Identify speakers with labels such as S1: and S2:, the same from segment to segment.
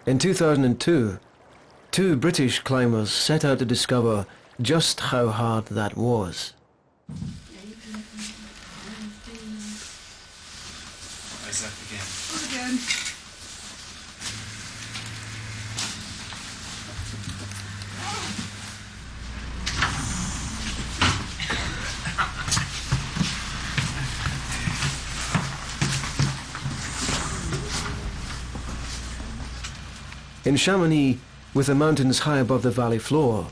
S1: In 2002, two British climbers set out to discover just how hard that was.
S2: Where's that again?
S3: Again.
S1: In Chamonix, with the mountains high above the valley floor,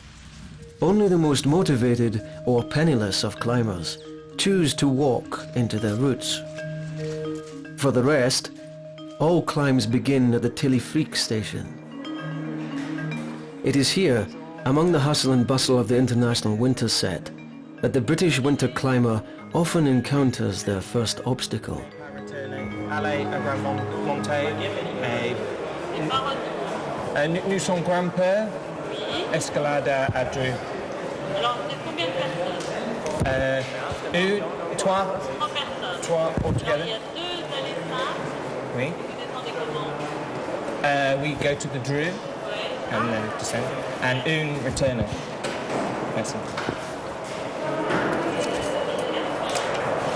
S1: only the most motivated or penniless of climbers choose to walk into their routes. For the rest, all climbs begin at the Téléfrique station. It is here, among the hustle and bustle of the international winter set, that the British winter climber often encounters their first obstacle.
S4: Nous sommes grimpeurs, escalade à deux.
S5: Alors, vous êtes combien de personnes?
S4: Une, trois. Trois altogether.
S5: Il y a deux éléphants.
S4: Oui.
S5: Vous descendez comment?
S4: We go to the Drew and then descend. And une returner. Merci.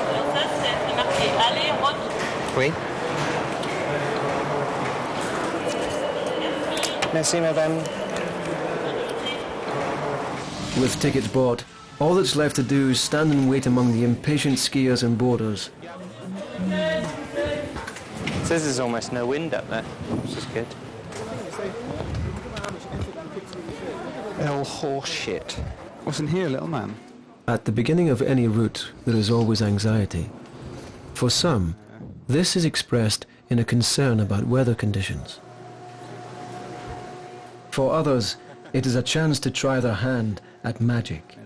S5: Alors ça, c'est marqué aller, retour.
S4: Oui. Merci, madame.
S1: With tickets bought, all that's left to do is stand and wait among the impatient skiers and boarders.
S4: It says there's almost no wind up there, which is good. Hell horse shit.
S2: What's in here, little man?
S1: At the beginning of any route, there is always anxiety. For some, this is expressed in a concern about weather conditions. For others, it is a chance to try their hand at magic.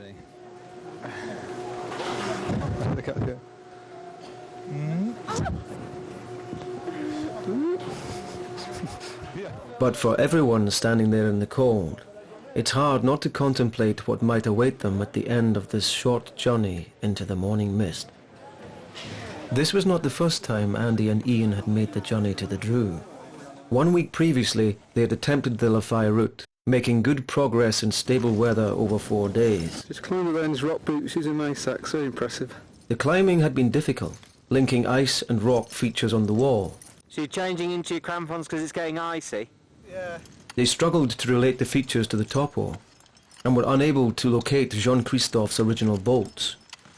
S2: Look up here.
S1: But for everyone standing there in the cold, it's hard not to contemplate what might await them at the end of this short journey into the morning mist. This was not the first time Andy and Ian had made the journey to the Drew. 1 week previously, they had attempted the Lafay route, making good progress in stable weather over 4 days.
S2: Just climbing around these rock boots using my sacks, very impressive.
S1: The climbing had been difficult, linking ice and rock features on the wall.
S4: So you're changing into your crampons because it's getting icy?
S2: Yeah.
S1: They struggled to relate the features to the topo, and were unable to locate Jean-Christophe's original bolts.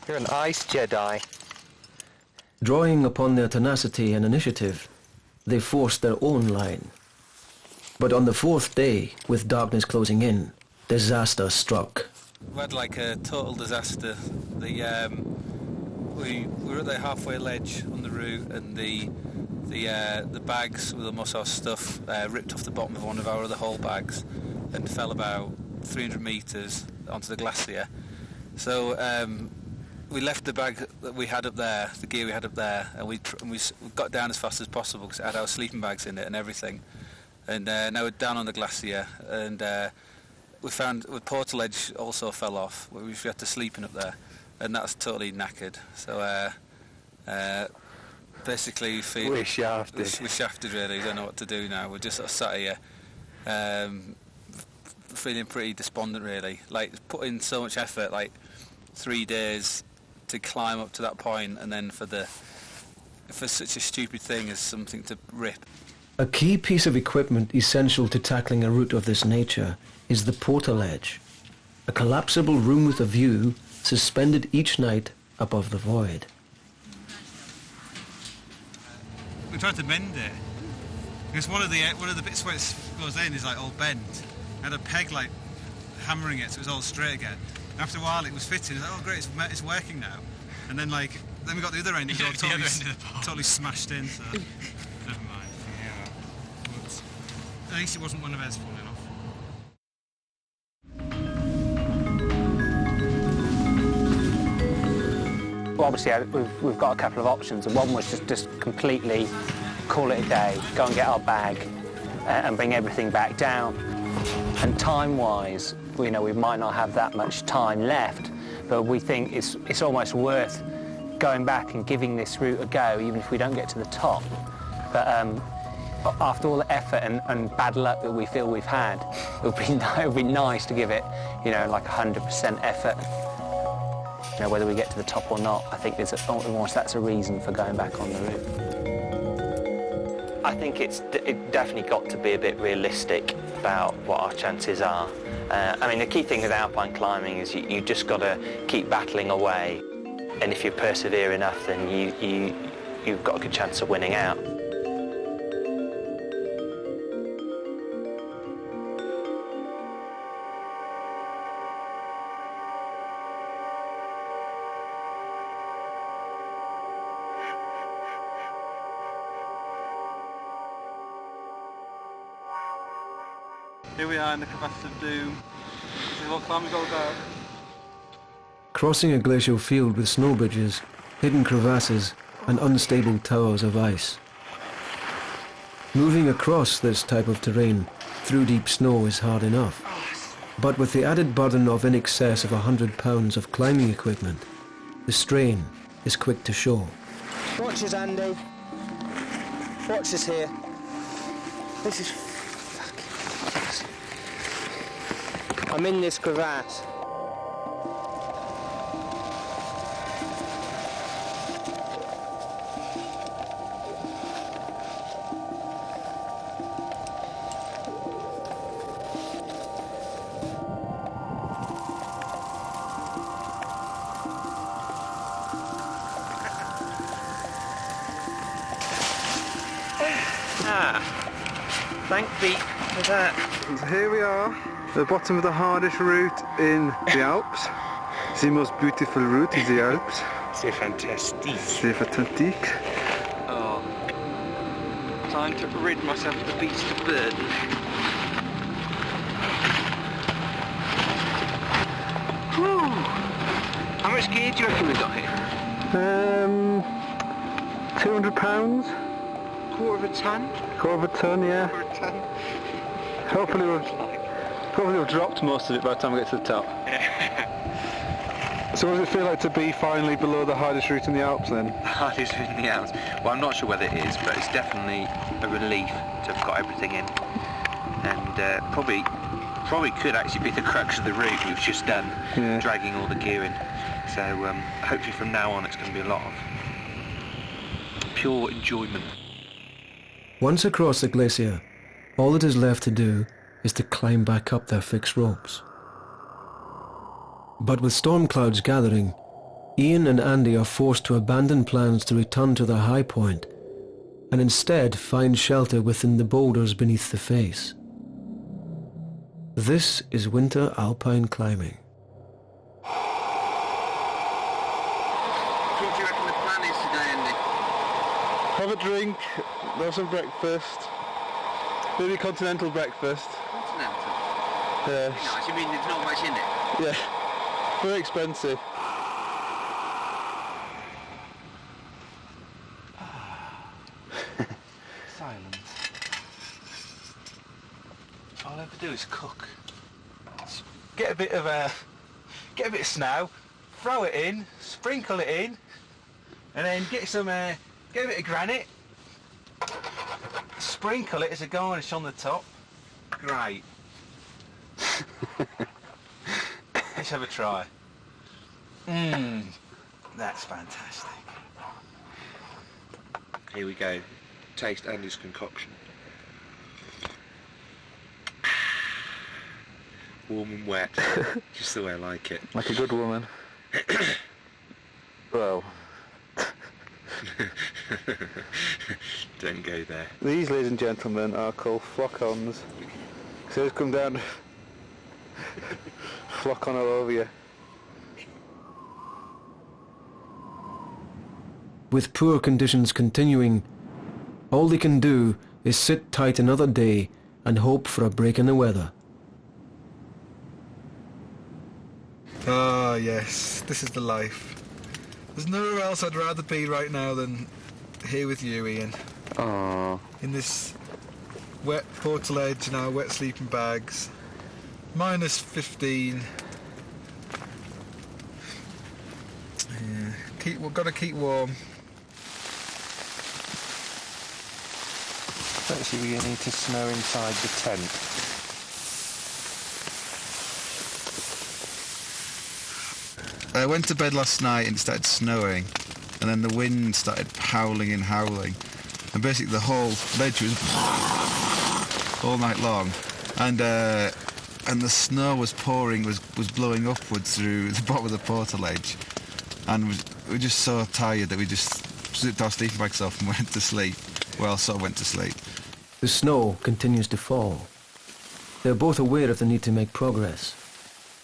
S4: You're an ice Jedi.
S1: Drawing upon their tenacity and initiative, they forced their own line. But on the 4th day, with darkness closing in, disaster struck.
S6: We had like a total disaster. We were at the halfway ledge on the route, and the bags with most of our stuff ripped off the bottom of one of our other haul bags and fell about 300 metres onto the glacier. So we left the bag that we had up there, the gear we had up there, and we got down as fast as possible because it had our sleeping bags in it and everything. And now we're down on the glacier, and we found the portal edge also fell off. We had to sleep in up there, and that's totally knackered. So basically,
S4: We're shafted.
S6: We're shafted really. We don't know what to do now. We're just sort of sat here, feeling pretty despondent really. Like put in so much effort, like 3 days to climb up to that point, and then for such a stupid thing as something to rip.
S1: A key piece of equipment essential to tackling a route of this nature is the portal edge, a collapsible room with a view suspended each night above the void.
S7: We tried to mend it because one of the bits where it goes in is like all bent. I had a peg like hammering it so it was all straight again. After a while it was fitting. Like, oh great, it's working now. And then we got the other end. It was all totally smashed in. So never mind. Yeah. But at least it wasn't one of ours falling off.
S4: Well, obviously we've got a couple of options, and one was just completely call it a day, go and get our bag and bring everything back down. And time-wise, we might not have that much time left, but we think it's almost worth going back and giving this route a go, even if we don't get to the top. But after all the effort and bad luck that we feel we've had, it would be nice to give it, you know, like 100% effort. You know, whether we get to the top or not, I think almost that's a reason for going back on the route. I think it definitely got to be a bit realistic about what our chances are. I mean, the key thing with alpine climbing is you just got to keep battling away, and if you persevere enough, then you've got a good chance of winning out.
S7: Here we are in the crevasse of doom. This is what climbing's all about.
S1: Crossing a glacial field with snow bridges, hidden crevasses and unstable towers of ice. Moving across this type of terrain through deep snow is hard enough, but with the added burden of in excess of 100 pounds of climbing equipment, the strain is quick to show.
S4: Watch us, Andy. Watch us here. This is... I'm in this crevasse. Thank Pete for that.
S2: So here we are, at the bottom of the hardest route in the Alps. The most beautiful route in the Alps.
S4: C'est fantastique.
S2: C'est fantastique.
S4: Oh. Time to rid myself of the beast of burden. Whew. How much gear do you reckon we got here?
S2: 200 pounds.
S4: Quarter of a ton?
S2: Quarter of a ton, yeah.
S4: Quarter of a ton.
S2: Hopefully we've dropped most of it by the time we get to the top. So what does it feel like to be finally below the hardest route in the Alps then?
S3: The hardest route in the Alps? Well, I'm not sure whether it is, but it's definitely a relief to have got everything in. And probably could actually be the crux of the route we've just done,
S2: yeah.
S3: Dragging all the gear in. So hopefully from now on it's going to be a lot of pure enjoyment.
S1: Once across the glacier, all that is left to do is to climb back up their fixed ropes. But with storm clouds gathering, Ian and Andy are forced to abandon plans to return to their high point and instead find shelter within the boulders beneath the face. This is winter alpine climbing.
S3: What do you reckon the plan is today, Andy?
S2: Have a drink, have some breakfast. Maybe continental breakfast.
S3: Continental?
S2: Yeah.
S3: Nice, you mean there's not much in it?
S2: Yeah. Very expensive.
S3: Silence. All I have to do is cook. Just get a bit of snow, throw it in, sprinkle it in, and then get a bit of granite, sprinkle it as a garnish on the top. Great. Let's have a try. That's fantastic. Here we go. Taste Andy's concoction. Warm and wet. Just the way I like it.
S2: Like a good woman. Well.
S3: Don't go there.
S2: These, ladies and gentlemen, are called flocons. So just come down, flock on all over you.
S1: With poor conditions continuing, all they can do is sit tight another day and hope for a break in the weather.
S7: Ah, yes, this is the life. There's nowhere else I'd rather be right now than here with you, Ian.
S2: Aww.
S7: In this wet portaledge in our wet sleeping bags. Minus 15. Yeah, we've got to keep warm.
S4: Actually, we need to snow inside the tent.
S7: I went to bed last night and it started snowing, and then the wind started howling and howling, and basically the whole ledge was all night long, and the snow was pouring, was blowing upwards through the bottom of the portal ledge, and we were just so tired that we just zipped our sleeping bags off and went to sleep. Well, sort of went to sleep.
S1: The snow continues to fall. They're both aware of the need to make progress.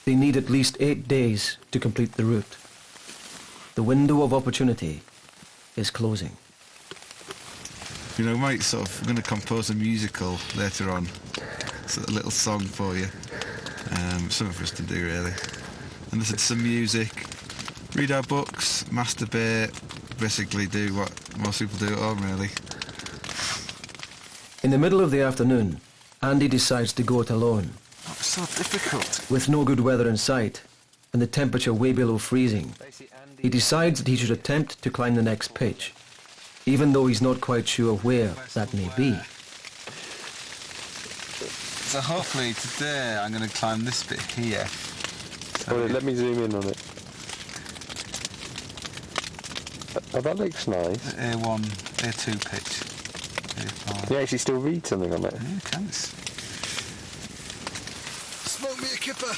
S1: They need at least 8 days to complete the route. The window of opportunity is closing.
S7: You know, we're going to compose a musical later on. It's a little song for you. Something for us to do, really. And listen to some music, read our books, masturbate, basically do what most people do at home, really.
S1: In the middle of the afternoon, Andy decides to go it alone.
S7: That was so difficult.
S1: With no good weather in sight, and the temperature way below freezing, he decides that he should attempt to climb the next pitch, even though he's not quite sure where that may be.
S7: So hopefully today I'm going to climb this bit here.
S8: So let me zoom in on it. Oh, that looks nice.
S7: A1, A2 pitch. A5.
S8: You actually still read something on it?
S7: Yeah, you can. Smoke me a kipper.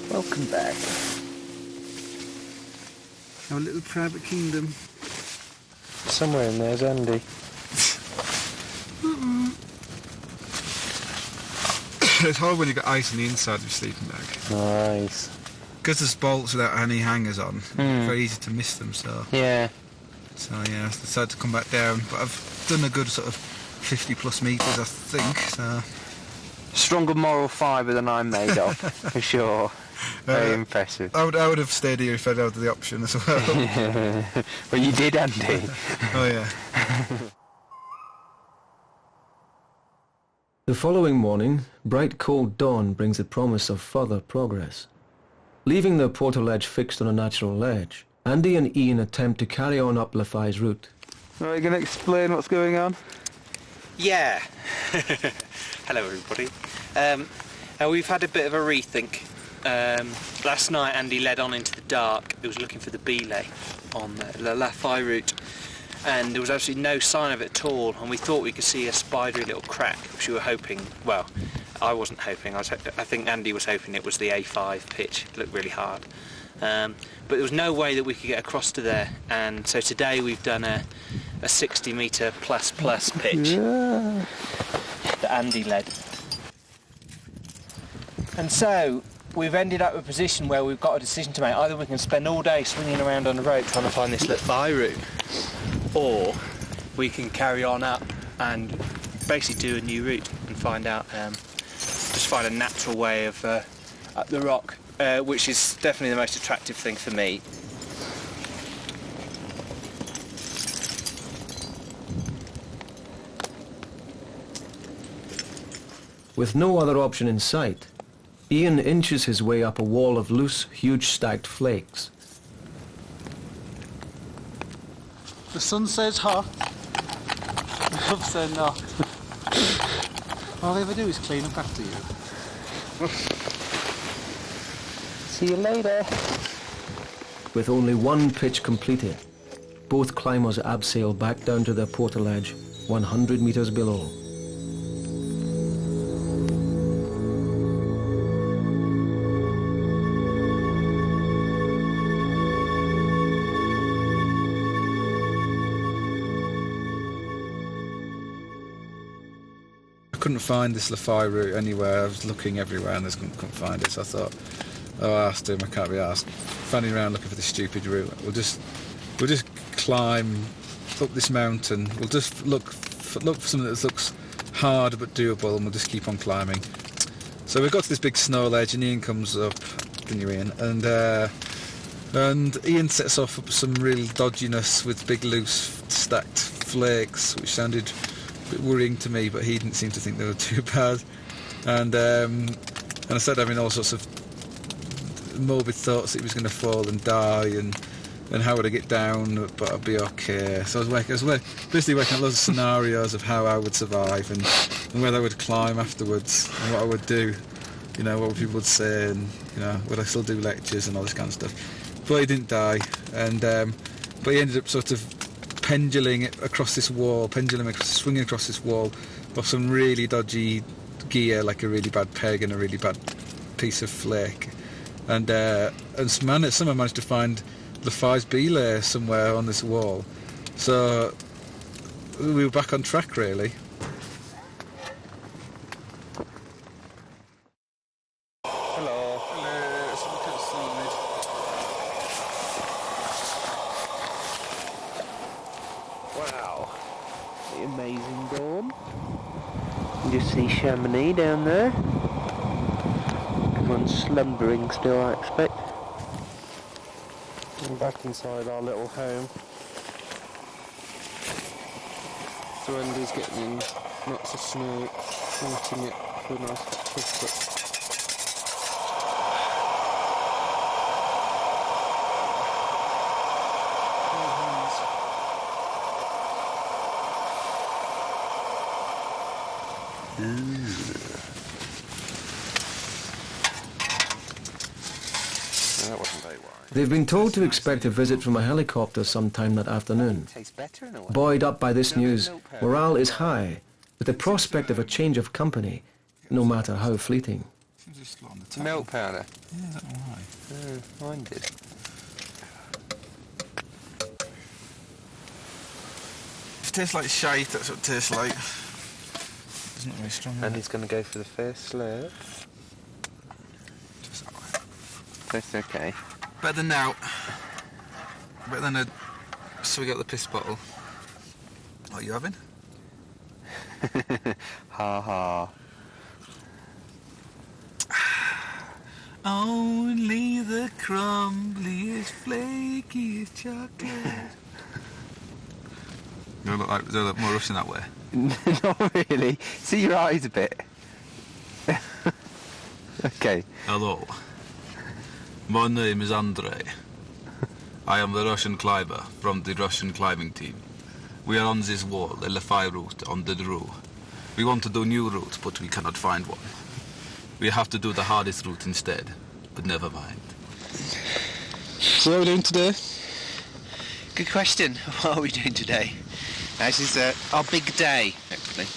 S8: Welcome back.
S7: Our little private kingdom.
S8: Somewhere in there's Andy.
S7: It's hard when you've got ice on the inside of your sleeping bag.
S8: Nice.
S7: Because there's bolts without any hangers on, very easy to miss them, so...
S8: Yeah.
S7: So yeah, I decided to come back down, but I've done a good sort of 50 plus metres, I think, so...
S8: Stronger moral fibre than I'm made of, for sure. Very impressive.
S7: I would have stayed here if I'd had the option as well.
S8: Well, you did, Andy.
S7: Oh yeah.
S1: The following morning, bright cold dawn brings the promise of further progress. Leaving their portal ledge fixed on a natural ledge, Andy and Ian attempt to carry on up Lafay's route.
S2: Are you going to explain what's going on?
S4: Yeah. Hello everybody. We've had a bit of a rethink. Last night Andy led on into the dark. He was looking for the belay on the Lafay route, and there was absolutely no sign of it at all, and we thought we could see a spidery little crack, which we were hoping, well, I wasn't hoping, I think Andy was hoping it was the A5 pitch. It looked really hard. But there was no way that we could get across to there, and so today we've done a 60 metre plus pitch that Andy led. And so we've ended up in a position where we've got a decision to make. Either we can spend all day swinging around on the road trying to find this Lafay route, or we can carry on up and basically do a new route and find out, just find a natural way of up the rock, which is definitely the most attractive thing for me.
S1: With no other option in sight, Ian inches his way up a wall of loose, huge stacked flakes.
S3: The sun says hot, the love said not. All they ever do is clean up after you.
S8: See you later.
S1: With only one pitch completed, both climbers abseil back down to their portal edge, 100 meters below.
S7: I couldn't find this Lafay route anywhere. I was looking everywhere and I couldn't find it. So I thought, oh, I asked him, I can't be asked. Fanning around looking for this stupid route. We'll just climb up this mountain. We'll just look for something that looks hard but doable, and we'll just keep on climbing. So we got to this big snow ledge, and Ian comes up, didn't you, Ian? And Ian sets off up some real dodginess with big loose stacked flakes, which sounded a bit worrying to me, but he didn't seem to think they were too bad. And I started having all sorts of morbid thoughts that he was going to fall and die, and how would I get down, but I'd be okay. So I was basically working out loads of scenarios of how I would survive, and whether I would climb afterwards, and what I would do, you know, what people would say, and, you know, would I still do lectures and all this kind of stuff. But he didn't die, and but he ended up sort of swinging across this wall of some really dodgy gear, like a really bad peg and a really bad piece of flake. And someone managed to find Lafay's belay somewhere on this wall. So we were back on track, really.
S8: Hello.
S7: Hello, let's look outside.
S8: Wow. The amazing dawn. You just see Chamonix down there. Everyone's slumbering still, I expect. And back inside our little home. So Andy's getting in lots of snow, eating it for a nice chocolate. That wasn't very wise.
S1: They've been told to expect a visit from a helicopter sometime that afternoon.
S8: Tastes better in a way.
S1: Buoyed up by this news, morale is high, with the prospect of a change of company, no matter how fleeting.
S8: Milk powder.
S7: Yeah, I don't know why.
S8: Mine did.
S7: If it tastes like shite, that's what it tastes like. It's not very strong.
S8: And he's going to go for the first slurp.
S7: Just that way.
S8: That's okay.
S7: Better than now. Better than a swig out the piss bottle. What are you having?
S8: Ha ha.
S7: Only the crumbliest, flakiest chocolate. Do I look more Russian that way?
S8: Not really. See your eyes a bit. Okay.
S6: Hello. My name is Andrei. I am the Russian climber from the Russian climbing team. We are on this wall, the Lafay route on the Drou. We want to do new route, but we cannot find one. We have to do the hardest route instead, but never mind.
S7: So what are we doing today?
S9: Good question. What are we doing today? This is our big day, actually.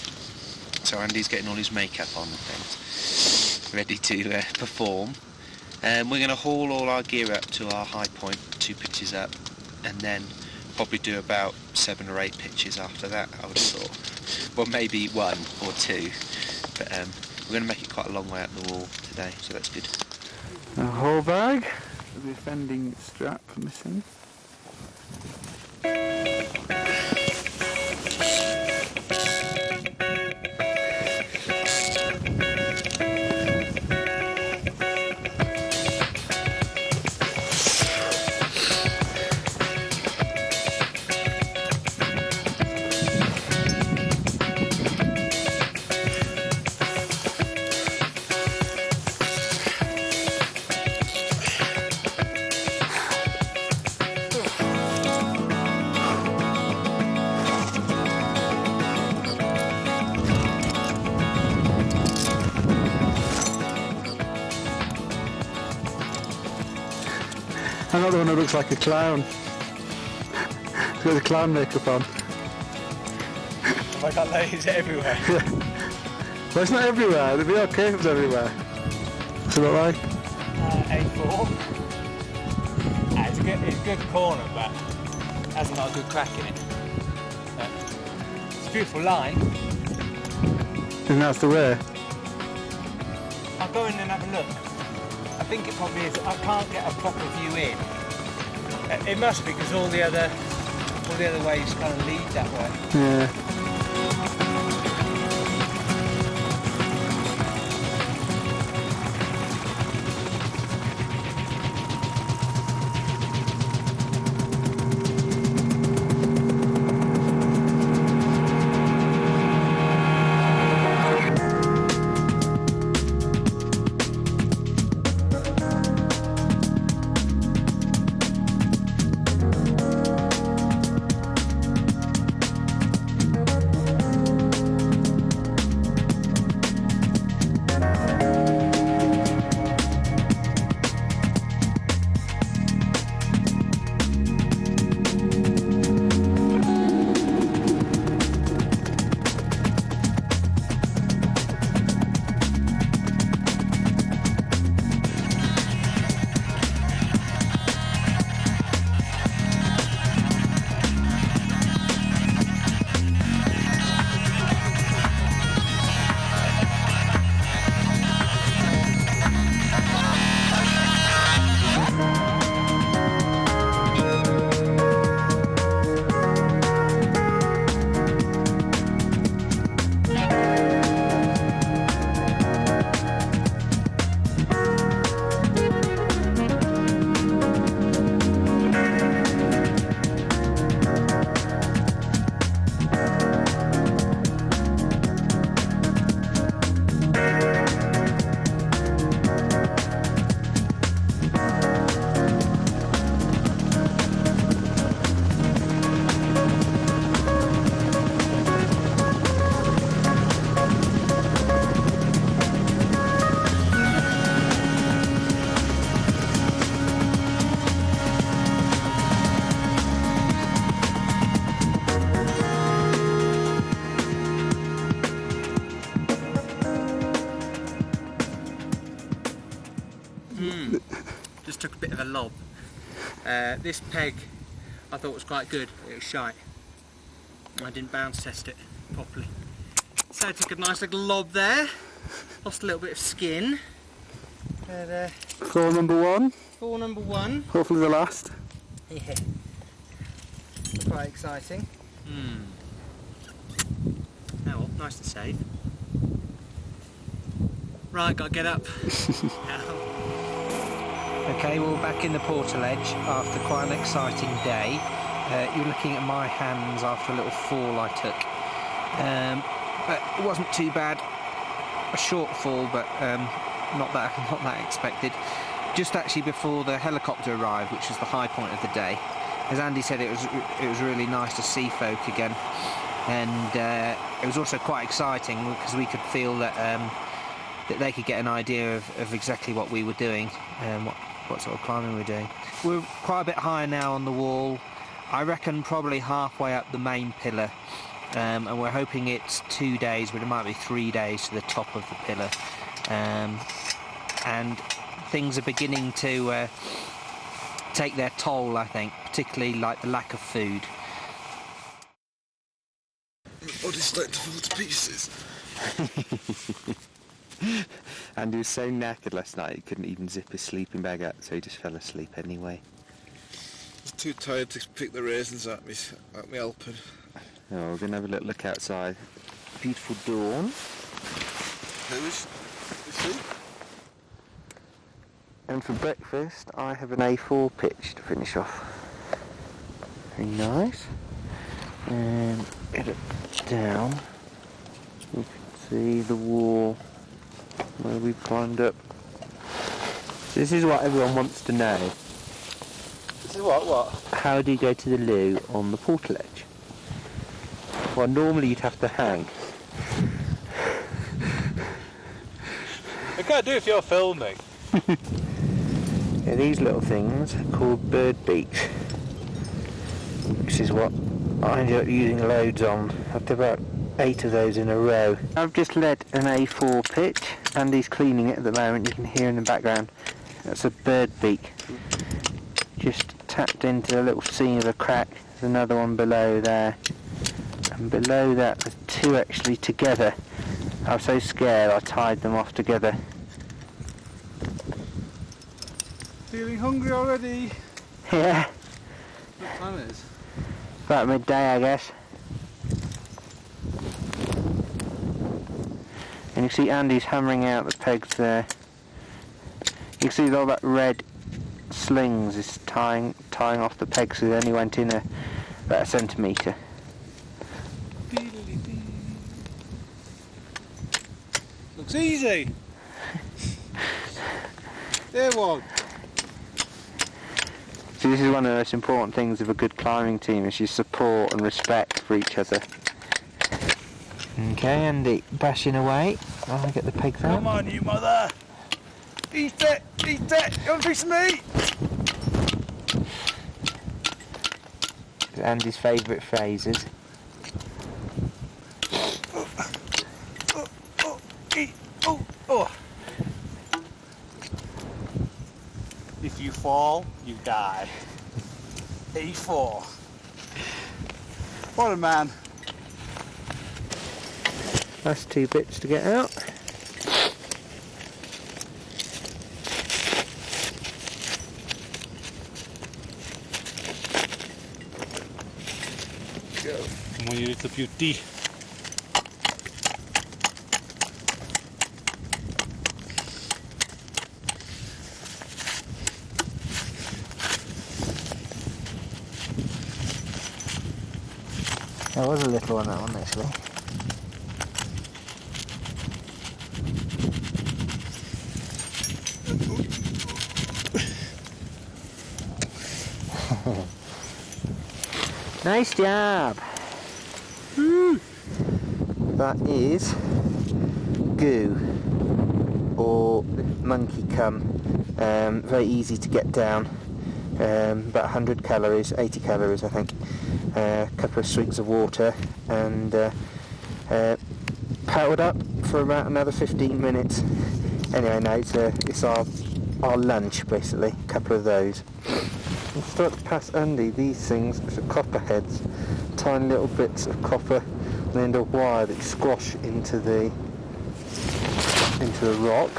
S9: So Andy's getting all his makeup on and things, ready to perform. We're going to haul all our gear up to our high point, 2 pitches up, and then probably do about 7 or 8 pitches after that, I would have thought. Well, maybe 1 or 2. But we're going to make it quite a long way up the wall today, so that's good.
S2: A whole bag. The offending strap missing. I'm not the one who looks like a clown. He's got the clown makeup on.
S3: Have I got layers everywhere?
S2: Yeah. Well, it's not everywhere. There'll be all caves everywhere. What's it look like?
S3: A4. It's a good corner, but hasn't got a good crack in it. But it's a beautiful line.
S2: And that's the way.
S3: I'll go in and have a look. I think it probably is. I can't get a proper view in. It must be because all the other ways kind of lead that way.
S2: Yeah.
S4: Just took a bit of a lob. This peg I thought was quite good, but it was shite. I didn't bounce test it properly. So I took a nice little lob there, lost a little bit of skin. But,
S2: Fall number one.
S4: fall number one.
S2: Hopefully the last.
S4: Yeah. Quite exciting. Oh well, nice to save. Right, gotta get up. Okay, we're back in the portaledge after quite an exciting day. You're looking at my hands after a little fall I took. But it wasn't too bad. A short fall, but not that expected. Just actually before the helicopter arrived, which was the high point of the day. As Andy said, it was really nice to see folk again, and it was also quite exciting because we could feel that that they could get an idea of exactly what we were doing and what sort of climbing we were doing. We're quite a bit higher now on the wall. I reckon probably halfway up the main pillar, and we're hoping it's 2 days, but it might be 3 days to the top of the pillar. And things are beginning to take their toll, I think, particularly like the lack of food.
S10: My body's starting to fall to pieces.
S11: Andy was so knackered last night he couldn't even zip his sleeping bag up, so he just fell asleep anyway.
S10: I was too tired to pick the raisins at me helping.
S11: Oh, we're going to have a little look outside. Beautiful dawn.
S10: Who is she?
S11: And for breakfast I have an A4 pitch to finish off. Very nice. And get it down. You can see the wall where we've climbed up. This is what everyone wants to know.
S3: This is what?
S11: How do you go to the loo on the portaledge? Well, normally you'd have to hang.
S3: I can't do it if you're filming.
S11: Yeah, these little things are called bird beaks, which is what I ended up using loads on. I've done about 8 of those in a row. I've just let an A4 pitch. Andy's cleaning it at the moment, you can hear in the background. That's a bird beak. Just tapped into a little seam of a crack. There's another one below there. And below that there's 2 actually together. I was so scared I tied them off together.
S7: Feeling hungry already?
S11: Yeah.
S7: What time it is?
S11: About midday, I guess. And you see Andy's hammering out the pegs there. You can see all that red slings is tying off the pegs, so they only went in about a centimetre.
S7: Looks easy. There one.
S11: So this is one of the most important things of a good climbing team, is your support and respect for each other. Okay, Andy, bashing away. I'll get the pegs out.
S7: Come on, you mother. Eat it, eat it. You want a piece of meat?
S11: Andy's favourite phrases.
S7: If you fall, you die. 84. What a man.
S11: That's 2 bits to get out.
S7: Go. Come on, you little beauty.
S11: There was a little one, that one actually. Nice job! Woo. That is goo, or monkey cum. Very easy to get down. About 100 calories, 80 calories I think. A couple of sweets of water, and powered up for about another 15 minutes. Anyway, now it's our lunch basically, a couple of those. We'll start to pass Andy these things, which are copper heads, tiny little bits of copper on the end of wire that you squash into the rock.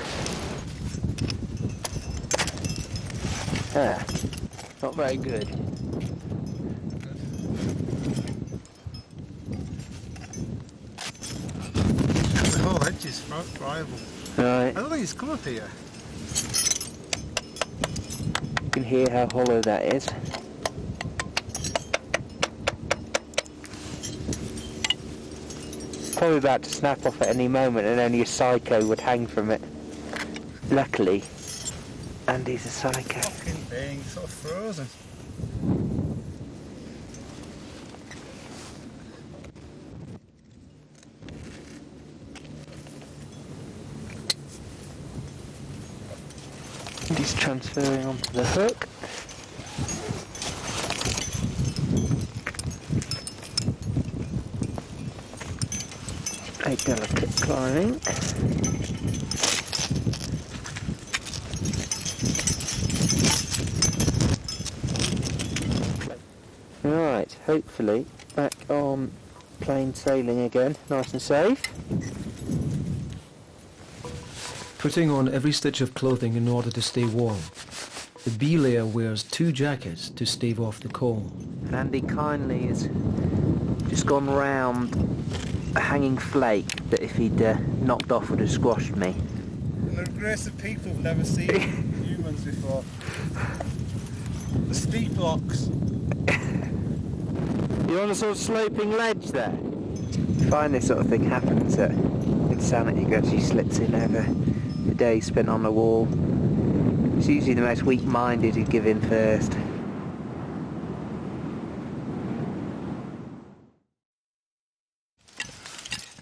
S11: Ah, not very good.
S7: The whole edge is friable.
S11: Right.
S7: I don't think it's come up here.
S11: You can hear how hollow that is. Probably about to snap off at any moment, and only a psycho would hang from it. Luckily, Andy's a psycho.
S7: Fucking thing, sort of frozen.
S11: Andy's transferring onto the hook. A delicate climbing. Right, hopefully back on plain sailing again, nice and safe.
S1: Putting on every stitch of clothing in order to stay warm. The belayer wears 2 jackets to stave off the cold.
S11: And Andy kindly has just gone round a hanging flake that if he'd knocked off would have squashed me.
S7: And the grace of people who've never seen humans before. The steep blocks.
S11: You're on a sort of sloping ledge there. You find this sort of thing happens at Insanity gradually slips in over the day spent on the wall. It's usually the most weak-minded who give in first.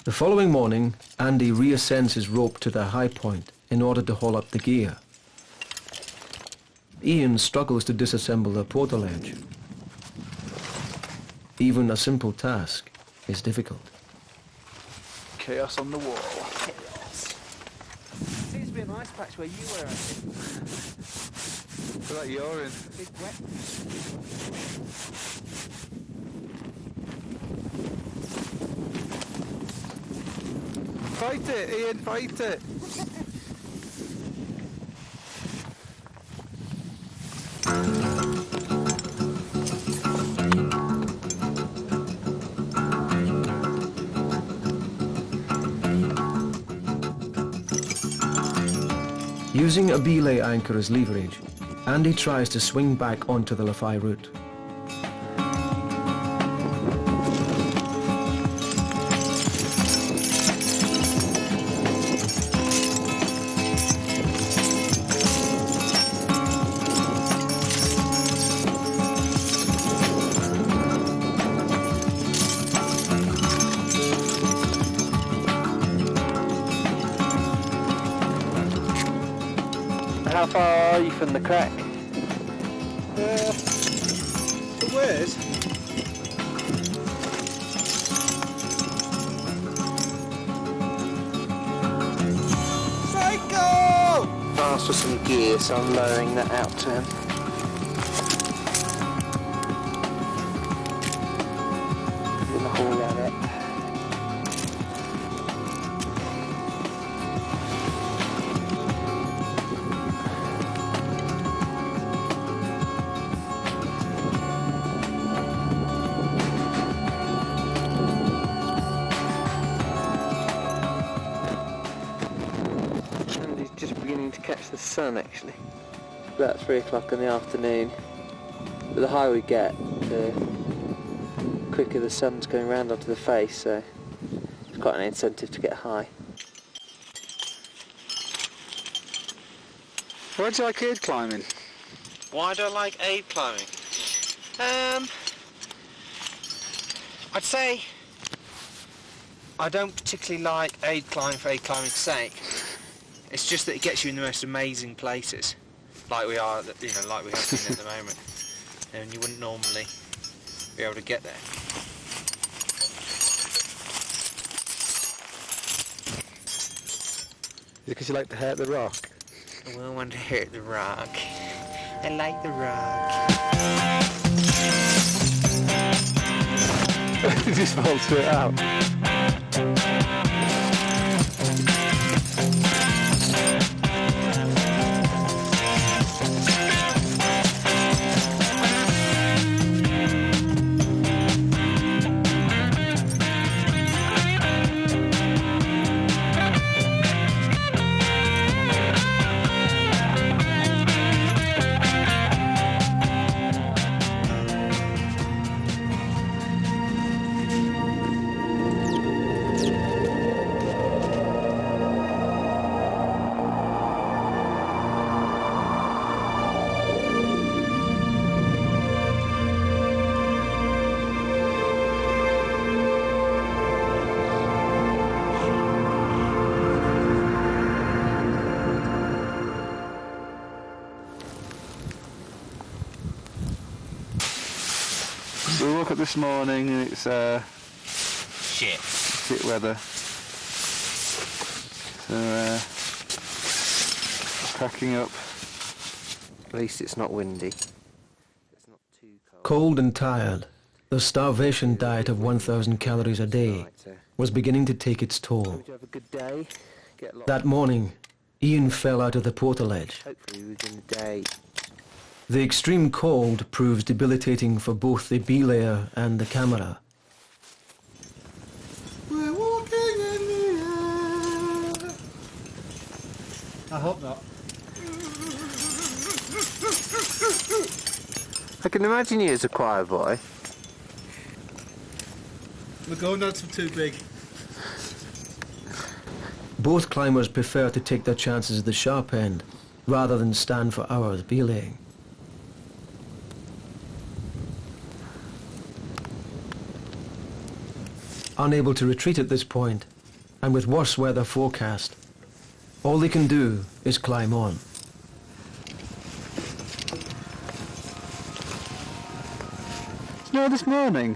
S1: The following morning, Andy reascends his rope to the high point in order to haul up the gear. Ian struggles to disassemble the portaledge. Even a simple task is difficult.
S2: Chaos on the wall.
S11: Seems to be an ice patch where you were, actually.
S2: Feel like you're in.
S11: Big wet.
S2: Fight it, Ian, fight it.
S1: Using a belay anchor as leverage, Andy tries to swing back onto the Lafay route.
S11: How far are you from the crack?
S2: The ways? Psycho!
S11: Asked for some gear, so I'm lowering that out to him. In the haul at it. To catch the sun actually. About 3 o'clock in the afternoon. But the higher we get, the quicker the sun's going round onto the face, so it's quite an incentive to get high.
S2: Why do you like aid climbing?
S9: Why do I like aid climbing? I'd say I don't particularly like aid climbing for aid climbing's sake. It's just that it gets you in the most amazing places, like we are, like we have been at the moment, and you wouldn't normally be able to get there.
S2: Is it because you like to hurt the rock?
S9: I will want to hurt the rock. I like the rock.
S2: You just fall straight out. We woke up this morning and it's shit weather. So cracking up.
S11: At least it's not windy. It's not too cold.
S1: Cold and tired, the starvation diet of 1,000 calories a day was beginning to take its toll.
S11: Hope you have a good day.
S1: That morning, Ian fell out of the portaledge.
S11: Hopefully within the day.
S1: The extreme cold proves debilitating for both the belayer and the camera.
S2: We're walking in the air. I hope not.
S11: I can imagine you as a choir boy.
S2: We're going on some too big.
S1: Both climbers prefer to take their chances at the sharp end, rather than stand for hours belaying. Unable to retreat at this point, and with worse weather forecast, all they can do is climb on.
S2: snow this morning?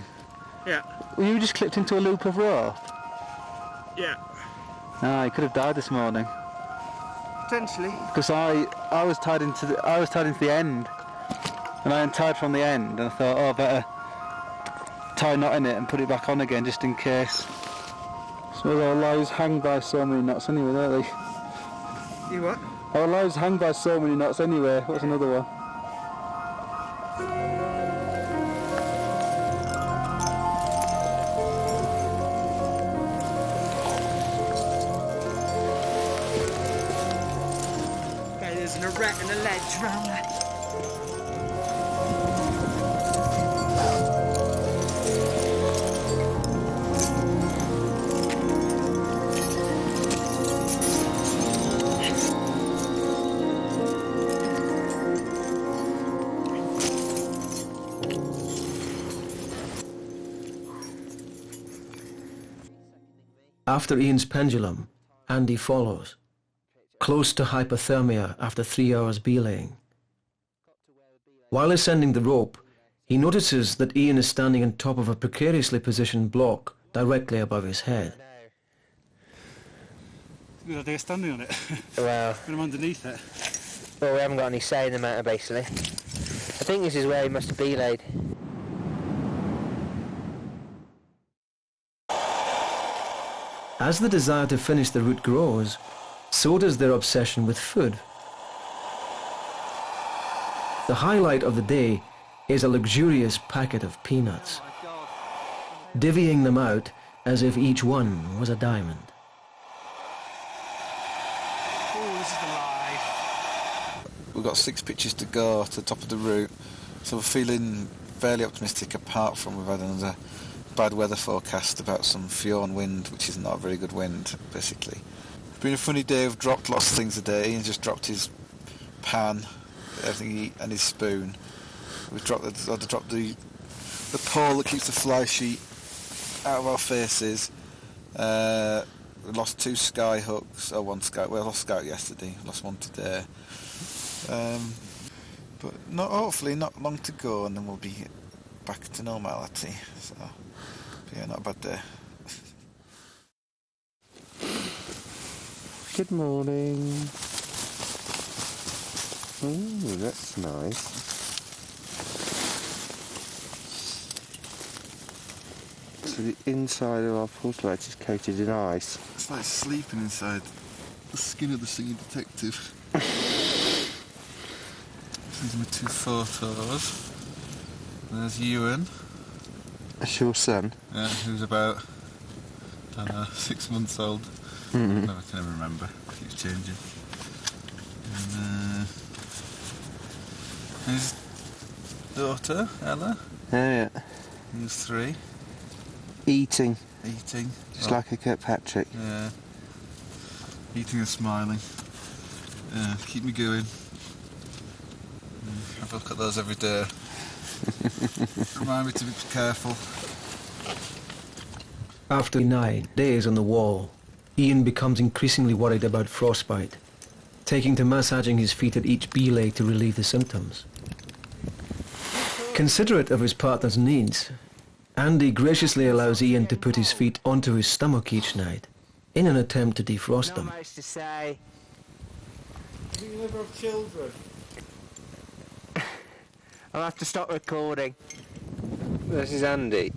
S7: Yeah.
S2: Were you just clipped into a loop of rope?
S7: Yeah.
S2: Ah, you could have died this morning.
S7: Potentially.
S2: Because I was tied into the end, and I untied from the end, and I thought, oh, I better tie a knot in it and put it back on again just in case. So our lives hang by so many knots anyway, don't they?
S7: You what?
S2: Our lives hang by so many knots anyway. What's another one?
S7: Okay, there's an erect and a ledge round there.
S1: After Ian's pendulum, Andy follows, close to hypothermia after 3 hours belaying. While ascending the rope, he notices that Ian is standing on top of a precariously positioned block directly above his head.
S7: Good idea standing on it.
S4: Well,
S7: When I'm underneath it.
S4: well, we haven't got any say in the matter, basically. I think this is where he must have belayed.
S1: As the desire to finish the route grows, so does their obsession with food. The highlight of the day is a luxurious packet of peanuts, divvying them out as if each one was a diamond.
S7: Oh, this is alive.
S10: We've got 6 pitches to go to the top of the route, so we're feeling fairly optimistic, apart from we've had another bad weather forecast about some Fiorn wind, which is not a very good wind, basically. It's been a funny day. We've dropped lots of things today. Ian just dropped his pan, everything he, and his spoon. We've dropped the pole that keeps the fly sheet out of our faces. We lost 2 sky hooks, or 1 sky. Well, I lost sky yesterday. Lost 1 today. But hopefully not long to go, and then we'll be back to normality. So, yeah, not a bad day.
S11: Good morning. Ooh, that's nice. So the inside of our portalite is coated in ice.
S10: It's like sleeping inside the skin of the singing detective. These are my 2 photos. There's Ewan.
S11: That's your son?
S10: Yeah, who's about, I don't know, 6 months old.
S11: Mm-hmm.
S10: I can never remember. It keeps changing. And his daughter, Ella.
S11: Oh, yeah.
S10: Who's 3.
S11: Eating.
S10: Eating.
S11: Just like a Kirkpatrick.
S10: Yeah. Eating and smiling. Yeah, keep me going. Have a look at those every day. Remind me to be careful.
S1: After 9 days on the wall, Ian becomes increasingly worried about frostbite, taking to massaging his feet at each belay to relieve the symptoms. Considerate of his partner's needs, Andy graciously allows Ian to put his feet onto his stomach each night, in an attempt to defrost them.
S4: Not much to say.
S7: Do you ever have children?
S4: I'll have to stop recording. This is Andy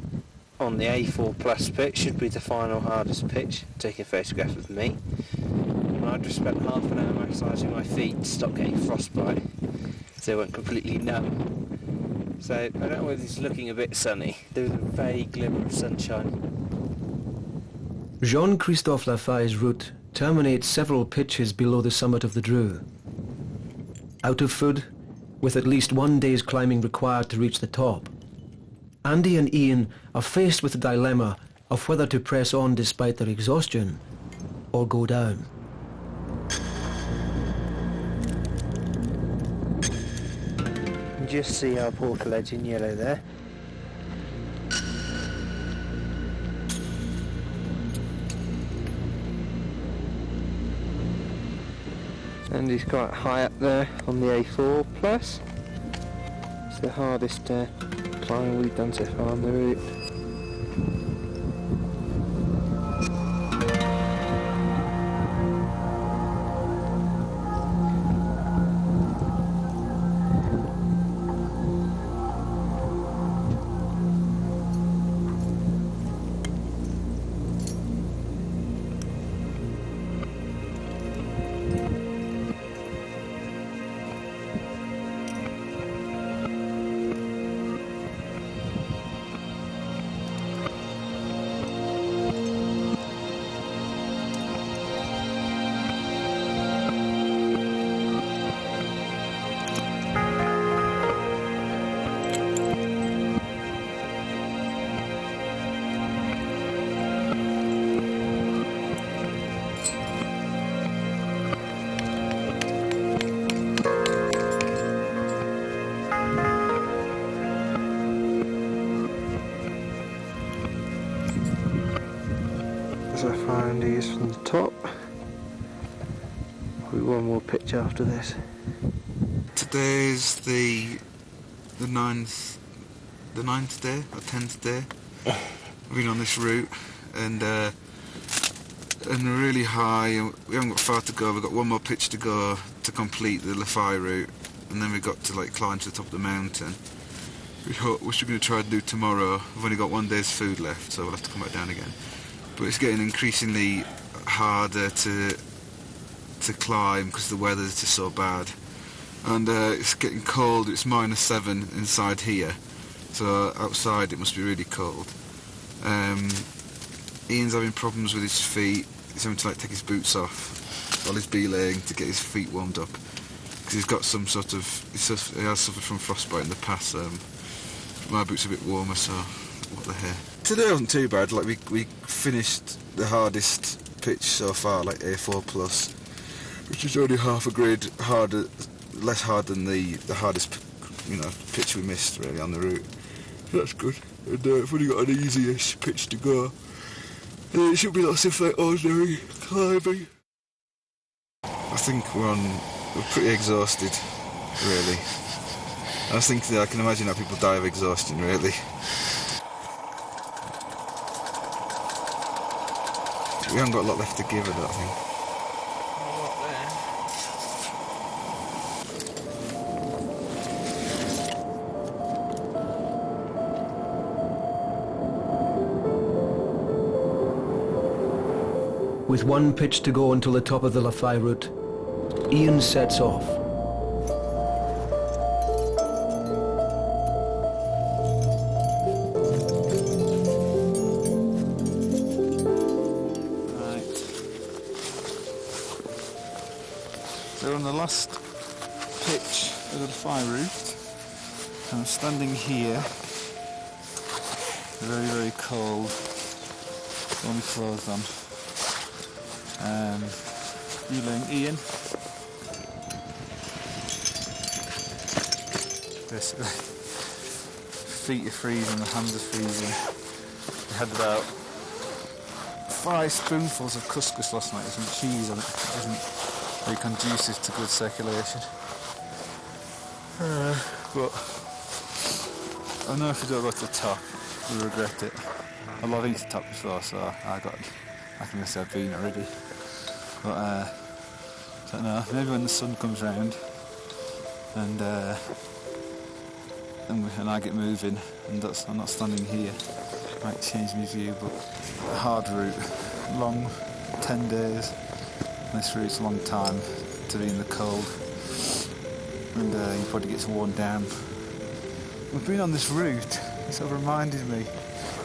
S4: on the A4 Plus pitch, should be the final hardest pitch, taking a photograph of me. And I just spent half an hour massaging my feet to stop getting frostbite, so they went completely numb. So I don't know whether it's looking a bit sunny. There was a vague glimmer of sunshine.
S1: Jean-Christophe Lafay's route terminates several pitches below the summit of the Dreux. Out of food, with at least 1 day's climbing required to reach the top, Andy and Ian are faced with the dilemma of whether to press on despite their exhaustion or go down.
S4: Just see our portal edge in yellow there.
S11: And he's quite high up there on the A4 Plus. the hardest climbing we've done so far on the route. So I found these from the top. Probably one more pitch after this.
S10: Today's the ninth day or 10th day. We've been on this route and really high. And we haven't got far to go. We've got one more pitch to go to complete the Lafay route, and then we've got to climb to the top of the mountain, which we're going to try and do tomorrow. We've only got one day's food left, so we'll have to come back down again. But it's getting increasingly harder to climb because the weather is just so bad, and it's getting cold. It's -7 inside here, so outside it must be really cold. Ian's having problems with his feet. He's having to take his boots off while he's belaying to get his feet warmed up because he's got some sort of he has suffered from frostbite in the past. My boots are a bit warmer, so what the hell. Today wasn't too bad. We finished the hardest pitch so far, A4+, which is only half a grade harder, less hard than the hardest pitch we missed really on the route. So that's good. And we've only got an easiest pitch to go. It should be lots of ordinary climbing. I think we're pretty exhausted, really. I think that I can imagine how people die of exhaustion, really. We haven't got a lot left to give, I don't think.
S1: With one pitch to go until the top of the Lafay route, Ian sets off.
S2: We're on the last pitch of the Lafay route. I'm standing here, very, very cold, got my clothes on. Reeling Ian. Basically, feet are freezing, the hands are freezing. We had about 5 spoonfuls of couscous last night with some cheese on it. It isn't very conducive to good circulation. But I know if we don't go to the top, we'll regret it. Well, I've been to the top before, so I can say I've been already. But I don't know, maybe when the sun comes round and I get moving and I'm not standing here, it might change my view. But a hard route, long 10 days. This route's a long time to be in the cold, and you probably get worn down. We've been on this route, it sort of reminded me,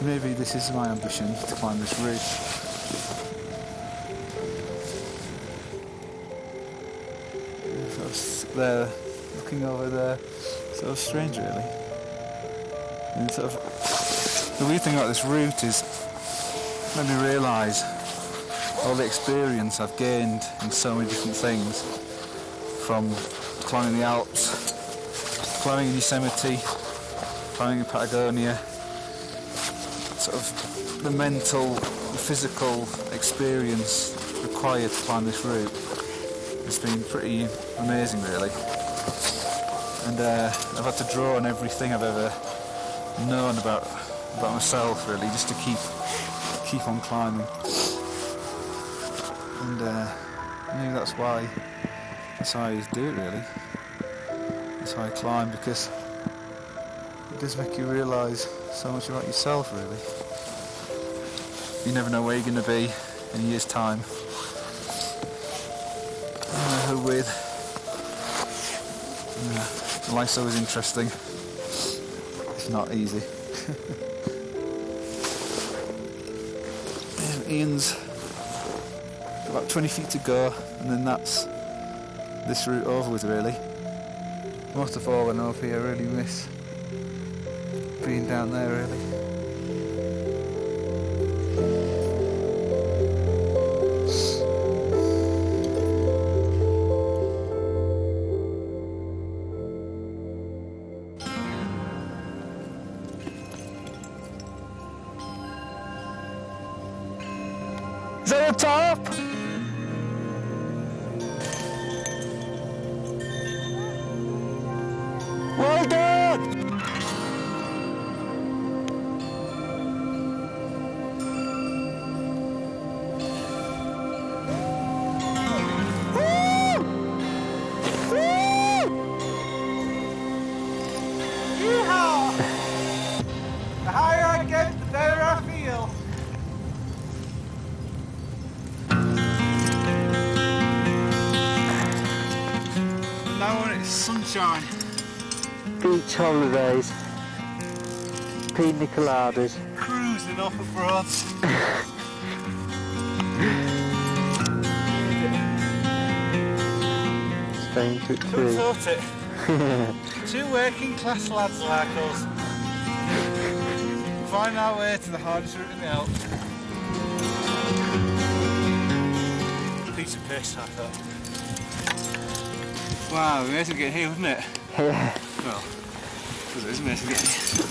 S2: maybe this is my ambition, to climb this route. There, looking over there, sort of strange really. And sort of, the weird thing about this route is, it made me realise all the experience I've gained in so many different things, from climbing the Alps, climbing in Yosemite, climbing in Patagonia, sort of the mental, the physical experience required to climb this route. It's been pretty amazing really.
S7: and I've had to draw on everything I've ever known about myself, really, just to keep on climbing. And maybe that's how I do it, really. That's how I climb, because it does make you realise so much about yourself, really. You never know where you're going to be in a year's time. Who with. Life's always interesting. It's not easy. Ian's about 20 feet to go, and then that's this route over with, really. Most of all, when over here, I really miss being down there, really.
S2: Is that up top? Well done! Woo! Woo! Yeehaw! The higher I get, the better I feel. Now when it's sunshine.
S11: Beach holidays. Pina coladas.
S2: Cruising off of rods.
S11: Staying to it
S2: Who
S11: too.
S2: thought it? Two working class lads like us. Find our way to the hardest route in the Alps. Piece of piss, I thought. Wow, amazing getting here, wasn't it?
S11: Yeah.
S2: Well, because it is amazing getting here.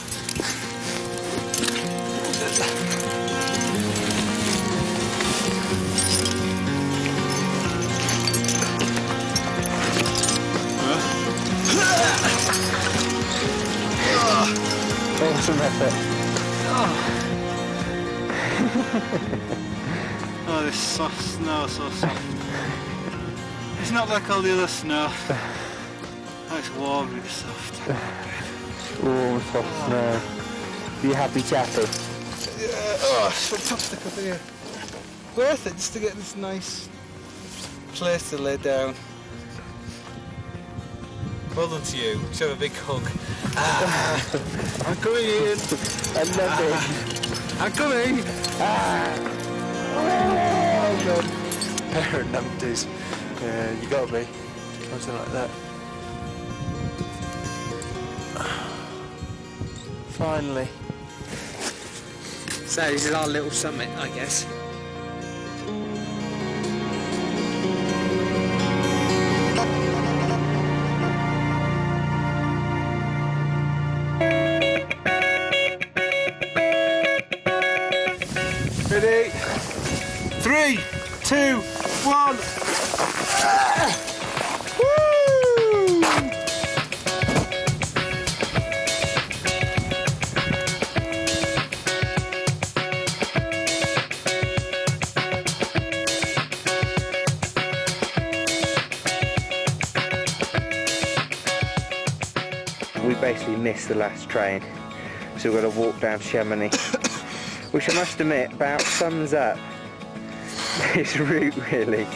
S11: Awesome effort.
S2: Oh, this soft snow, so soft. It's not like all the other snow. Oh, it's warm, really soft.
S11: Warm, soft snow. You happy chappy?
S2: Yeah, oh, it's fantastic up here. Worth it just to get this nice place to lay down. Well done to you. Show a big hug. I'm coming in.
S11: I love it.
S2: I'm coming.
S11: Oh, God. Pair of numpties. Yeah, you gotta be. Something like that. Finally.
S4: So this is our little summit, I guess.
S2: Ready? 3, 2, 1. Woo!
S11: We basically missed the last train, so we've got to walk down Chamonix, which I must admit about sums up this route, really.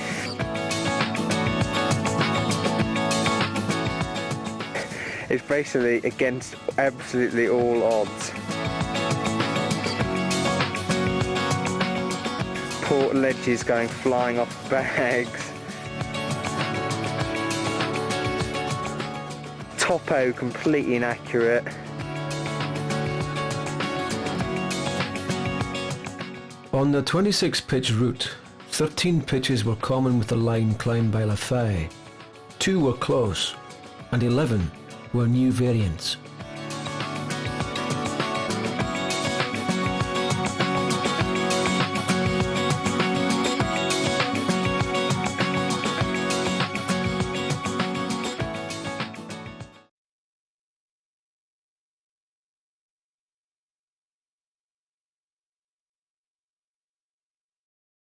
S11: It's basically against absolutely all odds. Port ledges going flying off bags. Topo completely inaccurate.
S1: On the 26-pitch route, 13 pitches were common with the line climbed by Lafay, 2 were close, and 11 were new variants.